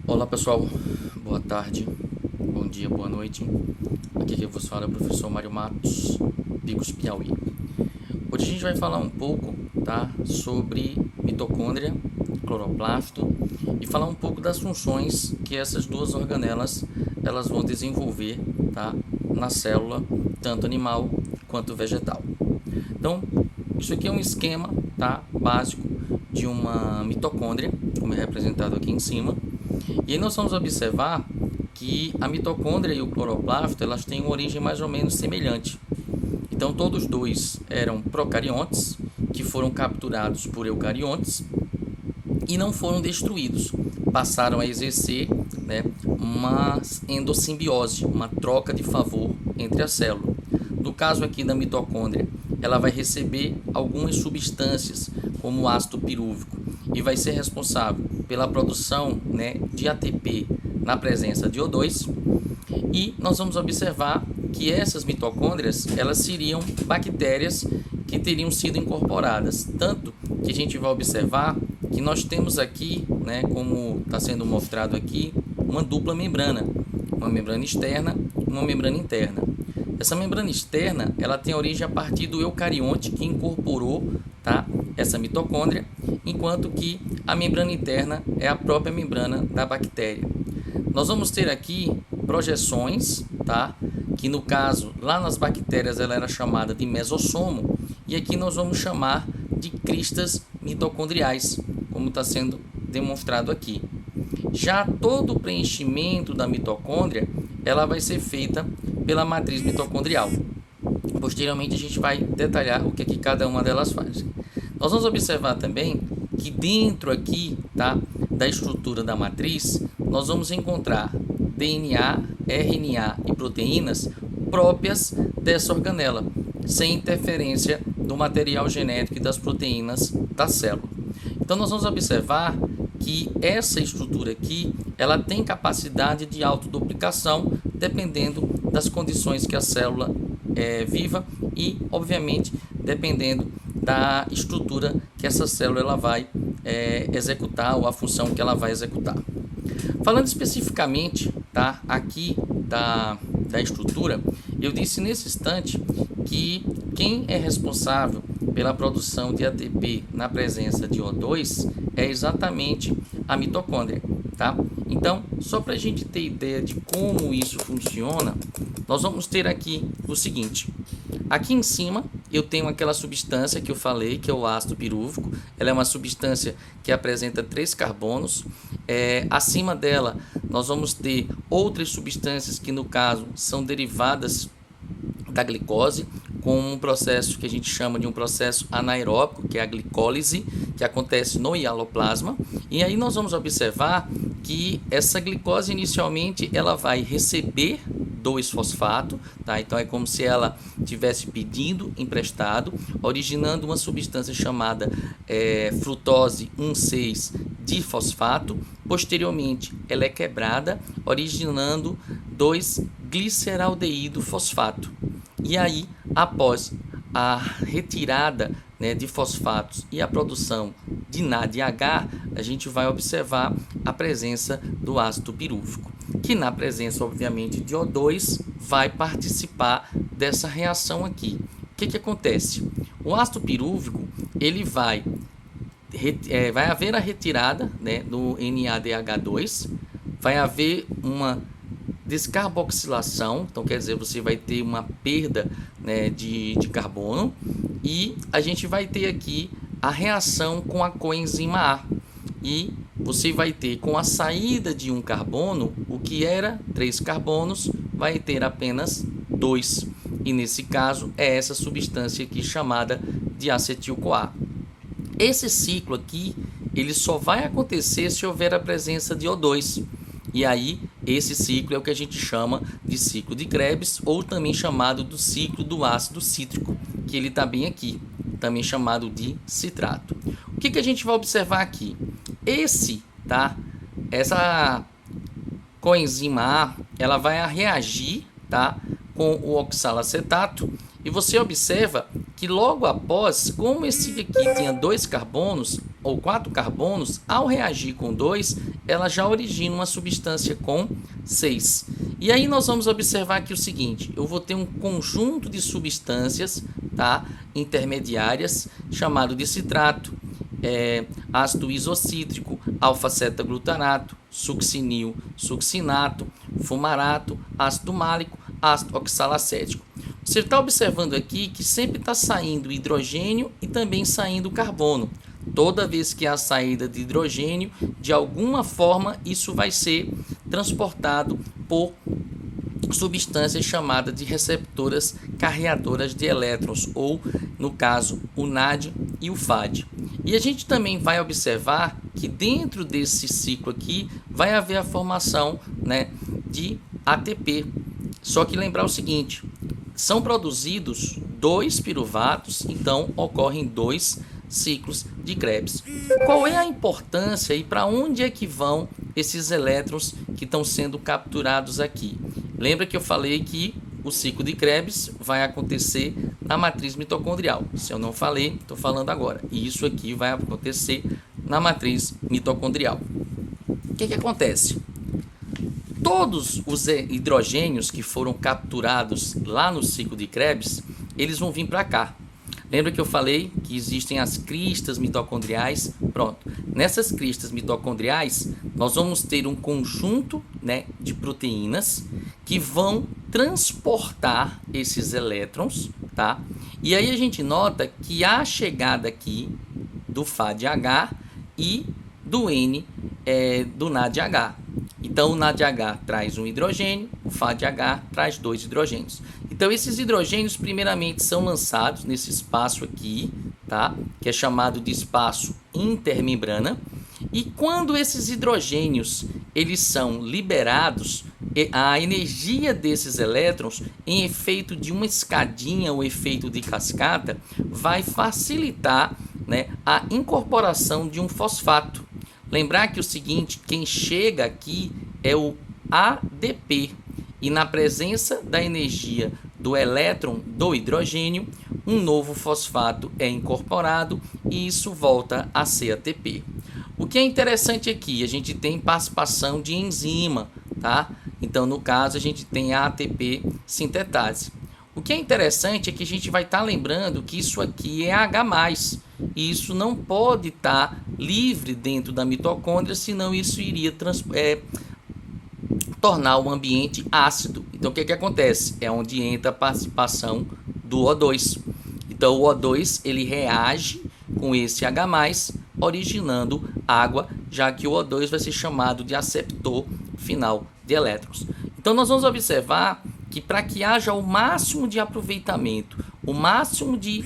Olá pessoal, boa tarde, bom dia, boa noite. Aqui quem vos fala é o professor Mário Matos, Picos Piauí. Hoje a gente vai falar um pouco, tá, sobre mitocôndria, cloroplasto e falar um pouco das funções que essas duas organelas elas vão desenvolver, tá, na célula, tanto animal quanto vegetal. Então, isso aqui é um esquema, tá, básico de uma mitocôndria, como é representado aqui em cima. E aí nós vamos observar que a mitocôndria e o cloroplasto elas têm uma origem mais ou menos semelhante. Então todos dois eram procariontes que foram capturados por eucariontes e não foram destruídos. Passaram a exercer, né, uma endossimbiose, uma troca de favor entre a célula. No caso aqui da mitocôndria, ela vai receber algumas substâncias, como o ácido pirúvico, e vai ser responsável pela produção, né, de ATP na presença de O2. E nós vamos observar que essas mitocôndrias elas seriam bactérias que teriam sido incorporadas. Tanto que a gente vai observar que nós temos aqui, né, como está sendo mostrado aqui, uma dupla membrana, uma membrana externa e uma membrana interna. Essa membrana externa ela tem origem a partir do eucarionte que incorporou, tá, essa mitocôndria, enquanto que a membrana interna é a própria membrana da bactéria. Nós vamos ter aqui projeções, tá, que no caso lá nas bactérias ela era chamada de mesossomo, e aqui nós vamos chamar de cristas mitocondriais, como está sendo demonstrado aqui. Já todo o preenchimento da mitocôndria ela vai ser feita pela matriz mitocondrial. Posteriormente a gente vai detalhar o que cada uma delas faz. Nós vamos observar também que dentro aqui, tá, da estrutura da matriz, nós vamos encontrar DNA, RNA e proteínas próprias dessa organela, sem interferência do material genético e das proteínas da célula. Então nós vamos observar que essa estrutura aqui, ela tem capacidade de autoduplicação, dependendo das condições que a célula viva e, obviamente, dependendo da estrutura que essa célula ela vai executar ou a função que ela vai executar. Falando especificamente, tá, aqui da estrutura, eu disse nesse instante que quem é responsável pela produção de ATP na presença de O2 é exatamente a mitocôndria, tá? Então, só para a gente ter ideia de como isso funciona, nós vamos ter aqui o seguinte. Aqui em cima eu tenho aquela substância que eu falei, que é o ácido pirúvico. Ela é uma substância que apresenta 3 carbonos. Acima dela nós vamos ter outras substâncias que no caso são derivadas da glicose, com um processo que a gente chama de um processo anaeróbico, que é a glicólise, que acontece no hialoplasma. E aí nós vamos observar que essa glicose inicialmente ela vai receber 2-fosfato, tá? Então é como se ela estivesse pedindo emprestado, originando uma substância chamada frutose 1,6-difosfato. Posteriormente ela é quebrada, originando 2-gliceraldeído-fosfato. E aí, após a retirada, né, de fosfatos e a produção de NADH, a gente vai observar a presença do ácido pirúvico, que na presença, obviamente, de O2 vai participar dessa reação aqui. O que acontece? O ácido pirúvico ele vai haver a retirada, né, do NADH2, vai haver uma descarboxilação, então quer dizer, você vai ter uma perda, né, de carbono, e a gente vai ter aqui a reação com a coenzima A, e você vai ter com a saída de um carbono, o que era 3 carbonos vai ter apenas 2, e nesse caso é essa substância aqui chamada de acetil-CoA. Esse ciclo aqui ele só vai acontecer se houver a presença de O2. E aí, esse ciclo é o que a gente chama de ciclo de Krebs, ou também chamado do ciclo do ácido cítrico, que ele está bem aqui, também chamado de citrato. O que a gente vai observar aqui? Essa coenzima A, ela vai reagir, tá, com o oxalacetato, e você observa que logo após, como esse aqui tinha 2 carbonos, ou 4 carbonos, ao reagir com 2, ela já origina uma substância com 6. E aí nós vamos observar aqui o seguinte, eu vou ter um conjunto de substâncias, tá, intermediárias, chamado de citrato, ácido isocítrico, alfa-cetaglutarato, succinil, succinato, fumarato, ácido málico, ácido oxalacético. Você está observando aqui que sempre está saindo hidrogênio e também saindo carbono. Toda vez que há saída de hidrogênio, de alguma forma isso vai ser transportado por substâncias chamadas de receptoras carreadoras de elétrons, ou no caso o NAD e o FAD. E a gente também vai observar que dentro desse ciclo aqui vai haver a formação, né, de ATP. Só que lembrar o seguinte, são produzidos 2 piruvatos, então ocorrem 2 ciclos de Krebs. Qual é a importância e para onde é que vão esses elétrons que estão sendo capturados aqui? Lembra que eu falei que o ciclo de Krebs vai acontecer na matriz mitocondrial. Se eu não falei, estou falando agora. E isso aqui vai acontecer na matriz mitocondrial. O que acontece? Todos os hidrogênios que foram capturados lá no ciclo de Krebs, eles vão vir para cá. Lembra que eu falei que existem as cristas mitocondriais? Pronto. Nessas cristas mitocondriais, nós vamos ter um conjunto, né, de proteínas que vão transportar esses elétrons, tá? E aí a gente nota que há a chegada aqui do FADH e do N do NADH. Então o NADH traz um hidrogênio, o FADH traz 2 hidrogênios. Então esses hidrogênios primeiramente são lançados nesse espaço aqui, tá? Que é chamado de espaço intermembrana. E quando esses hidrogênios eles são liberados, a energia desses elétrons, em efeito de uma escadinha ou efeito de cascata, vai facilitar, né, a incorporação de um fosfato. Lembrar que o seguinte, quem chega aqui é o ADP, e na presença da energia do elétron do hidrogênio, um novo fosfato é incorporado e isso volta a ser ATP. O que é interessante aqui, a gente tem participação de enzima, tá? Então, no caso, a gente tem a ATP sintetase. O que é interessante é que a gente vai estar lembrando que isso aqui é H+, e isso não pode estar livre dentro da mitocôndria, senão isso iria tornar o ambiente ácido. Então, o que acontece? É onde entra a participação do O2. Então, o O2 ele reage com esse H+, originando água, já que o O2 vai ser chamado de aceptor final de elétrons. Então, nós vamos observar que para que haja o máximo de aproveitamento, o máximo de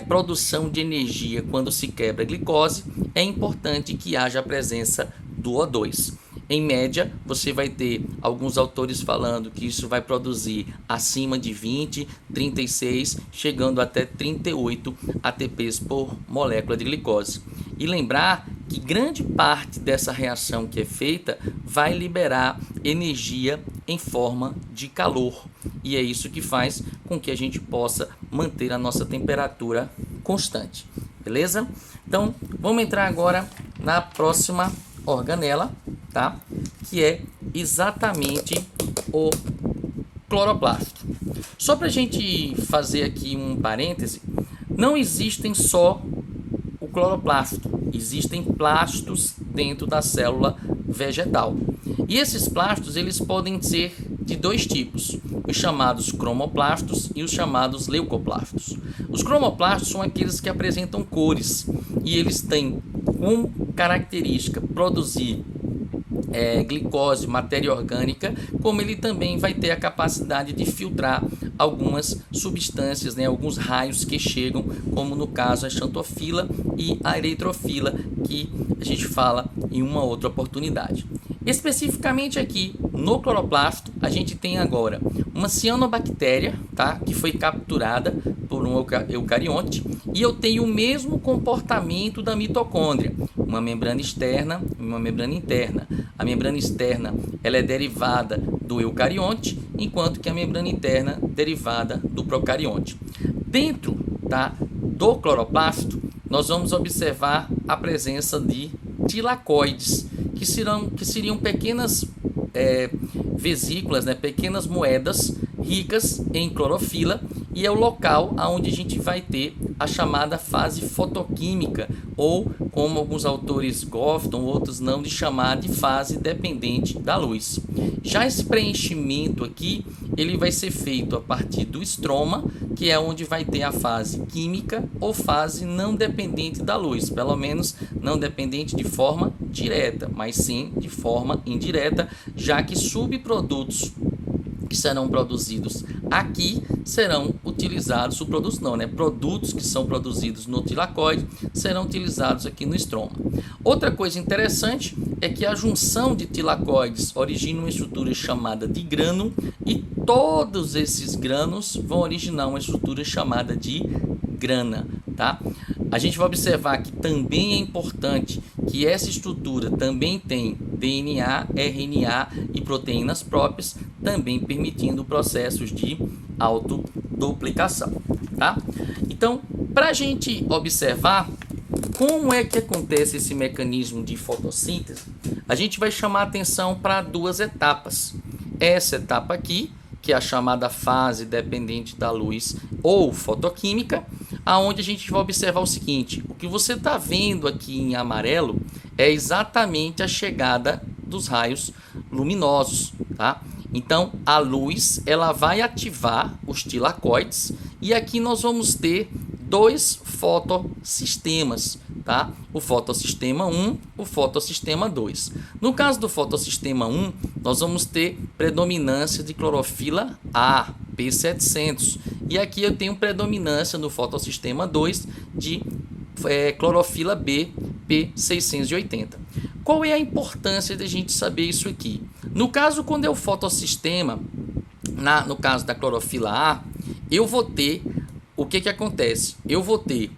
produção de energia quando se quebra a glicose, é importante que haja a presença do O2. Em média, você vai ter alguns autores falando que isso vai produzir acima de 20, 36, chegando até 38 ATPs por molécula de glicose. E lembrar que grande parte dessa reação que é feita vai liberar energia em forma de calor. E é isso que faz com que a gente possa manter a nossa temperatura constante. Beleza? Então, vamos entrar agora na próxima organela, tá? Que é exatamente o cloroplasto. Só para a gente fazer aqui um parêntese, não existem só o cloroplasto, existem plastos dentro da célula vegetal. E esses plastos eles podem ser de 2 tipos, os chamados cromoplastos e os chamados leucoplastos. Os cromoplastos são aqueles que apresentam cores e eles têm como característica produzir glicose, matéria orgânica, como ele também vai ter a capacidade de filtrar algumas substâncias, né, alguns raios que chegam, como no caso a xantofila e a eritrofila, que a gente fala em uma outra oportunidade. Especificamente aqui no cloroplasto, a gente tem agora uma cianobactéria, tá, que foi capturada por um eucarionte, e eu tenho o mesmo comportamento da mitocôndria, uma membrana externa e uma membrana interna. A membrana externa ela é derivada do eucarionte, enquanto que a membrana interna é derivada do procarionte. Dentro, tá, do cloroplasto, nós vamos observar a presença de tilacoides, que seriam pequenas vesículas, né, pequenas moedas ricas em clorofila, e é o local onde a gente vai ter a chamada fase fotoquímica, ou como alguns autores gostam, outros não, de chamar de fase dependente da luz. Já esse preenchimento aqui, ele vai ser feito a partir do estroma, que é onde vai ter a fase química ou fase não dependente da luz, pelo menos não dependente de forma direta, mas sim de forma indireta, já que subprodutos que serão produzidos aqui serão utilizados, subprodutos não, né? Produtos que são produzidos no tilacoide serão utilizados aqui no estroma. Outra coisa interessante é que a junção de tilacoides origina uma estrutura chamada de grânulo, e todos esses grânulos vão originar uma estrutura chamada de grana, tá? A gente vai observar que também é importante que essa estrutura também tem DNA, RNA e proteínas próprias, também permitindo processos de autoduplicação, tá? Então, para a gente observar como é que acontece esse mecanismo de fotossíntese, a gente vai chamar atenção para duas etapas. Essa etapa aqui, que é a chamada fase dependente da luz ou fotoquímica, aonde a gente vai observar o seguinte: o que você está vendo aqui em amarelo é exatamente a chegada dos raios luminosos, tá? Então, a luz ela vai ativar os tilacoides, e aqui nós vamos ter dois fotossistemas, tá? O fotossistema 1, o fotossistema 2. No caso do fotossistema 1, nós vamos ter predominância de clorofila A, P700. E aqui eu tenho predominância no fotossistema 2 de clorofila B, P680. Qual é a importância de a gente saber isso aqui? No caso, quando é o fotossistema, no caso da clorofila A, eu vou ter, o que acontece? Eu vou ter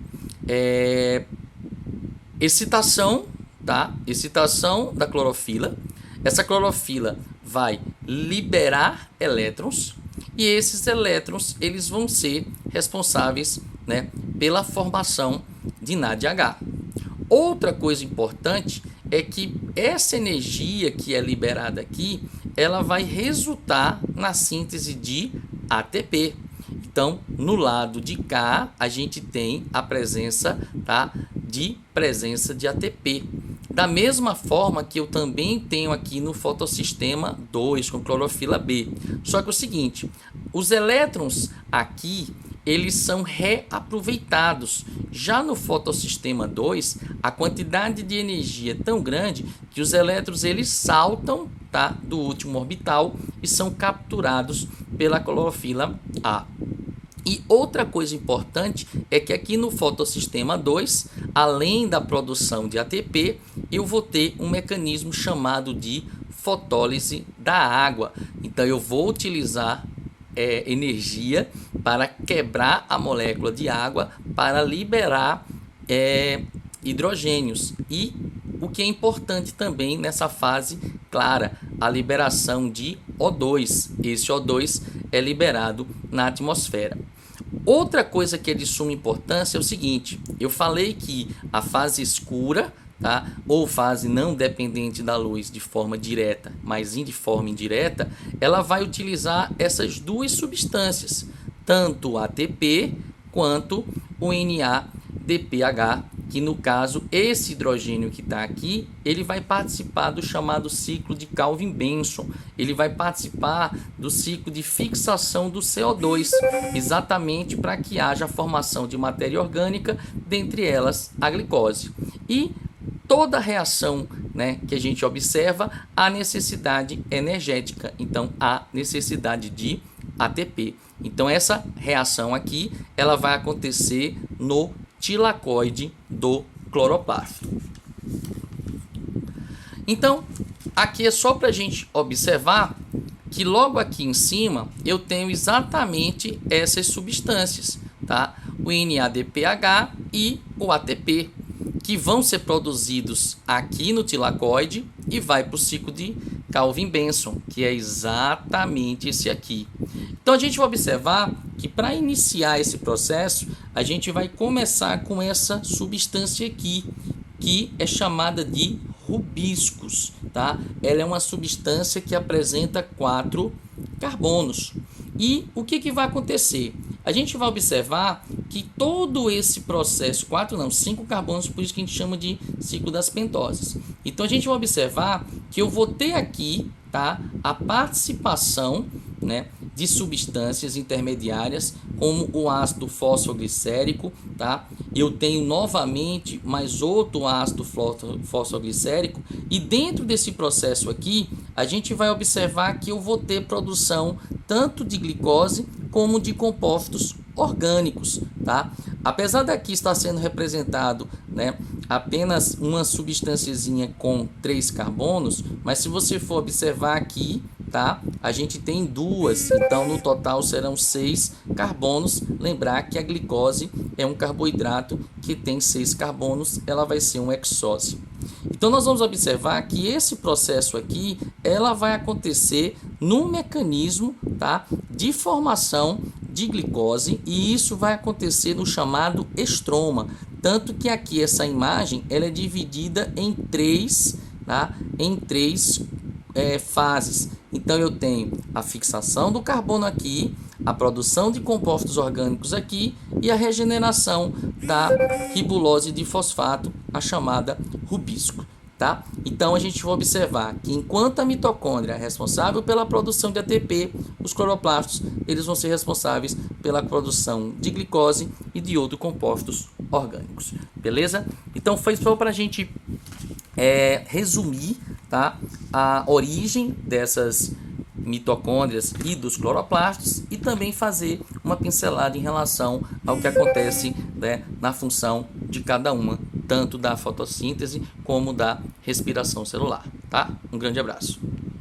excitação, tá? Excitação da clorofila. Essa clorofila vai liberar elétrons, e esses elétrons eles vão ser responsáveis, né, pela formação de NADH. Outra coisa importante é que essa energia que é liberada aqui, ela vai resultar na síntese de ATP. Então, no lado de cá, a gente tem a presença, tá, de ATP. Da mesma forma que eu também tenho aqui no fotossistema 2 com clorofila B. Só que é o seguinte, os elétrons aqui, eles são reaproveitados. Já no fotossistema 2, a quantidade de energia é tão grande que os elétrons eles saltam, tá, do último orbital e são capturados pela clorofila A. E outra coisa importante é que aqui no fotossistema 2, além da produção de ATP, eu vou ter um mecanismo chamado de fotólise da água. Então eu vou utilizar energia para quebrar a molécula de água para liberar hidrogênios. E o que é importante também nessa fase clara, a liberação de O2. Esse O2 é liberado na atmosfera. Outra coisa que é de suma importância é o seguinte: eu falei que a fase escura, tá, ou fase não dependente da luz de forma direta, mas de forma indireta, ela vai utilizar essas duas substâncias, tanto o ATP quanto o NADPH, que no caso esse hidrogênio que está aqui, ele vai participar do chamado ciclo de Calvin-Benson, ele vai participar do ciclo de fixação do CO2, exatamente para que haja a formação de matéria orgânica, dentre elas a glicose. E toda reação, né, que a gente observa, há necessidade energética, então há necessidade de ATP. Então essa reação aqui, ela vai acontecer no tilacoide do cloroplasto. Então, aqui é só para a gente observar que logo aqui em cima eu tenho exatamente essas substâncias, tá? O NADPH e o ATP, que vão ser produzidos aqui no tilacoide e vai para o ciclo de Calvin-Benson, que é exatamente esse aqui. Então a gente vai observar que para iniciar esse processo, a gente vai começar com essa substância aqui, que é chamada de rubiscos, tá? Ela é uma substância que apresenta 4 carbonos. E o que vai acontecer? A gente vai observar que todo esse processo, 5 carbonos, por isso que a gente chama de ciclo das pentoses. Então a gente vai observar que eu vou ter aqui, tá, a participação, né, de substâncias intermediárias, como o ácido fosfoglicérico, tá? Eu tenho novamente mais outro ácido fosfoglicérico, e dentro desse processo aqui, a gente vai observar que eu vou ter produção tanto de glicose como de compostos orgânicos, tá? Apesar daqui estar sendo representado, né, apenas uma substânciazinha com 3 carbonos, mas se você for observar aqui, tá, a gente tem 2, então no total serão 6 carbonos. Lembrar que a glicose é um carboidrato que tem 6 carbonos, ela vai ser um hexose. Então nós vamos observar que esse processo aqui, ela vai acontecer no mecanismo, tá, de formação de glicose, e isso vai acontecer no chamado estroma. Tanto que aqui essa imagem ela é dividida em 3, tá, em 3 fases. Então eu tenho a fixação do carbono aqui, a produção de compostos orgânicos aqui e a regeneração da ribulose de fosfato, a chamada rubisco, tá? Então a gente vai observar que enquanto a mitocôndria é responsável pela produção de ATP, os cloroplastos eles vão ser responsáveis pela produção de glicose e de outros compostos orgânicos, beleza? Então foi só para a gente resumir, tá, a origem dessas mitocôndrias e dos cloroplastos, e também fazer uma pincelada em relação ao que acontece, né, na função de cada uma, tanto da fotossíntese como da respiração celular, tá? Um grande abraço.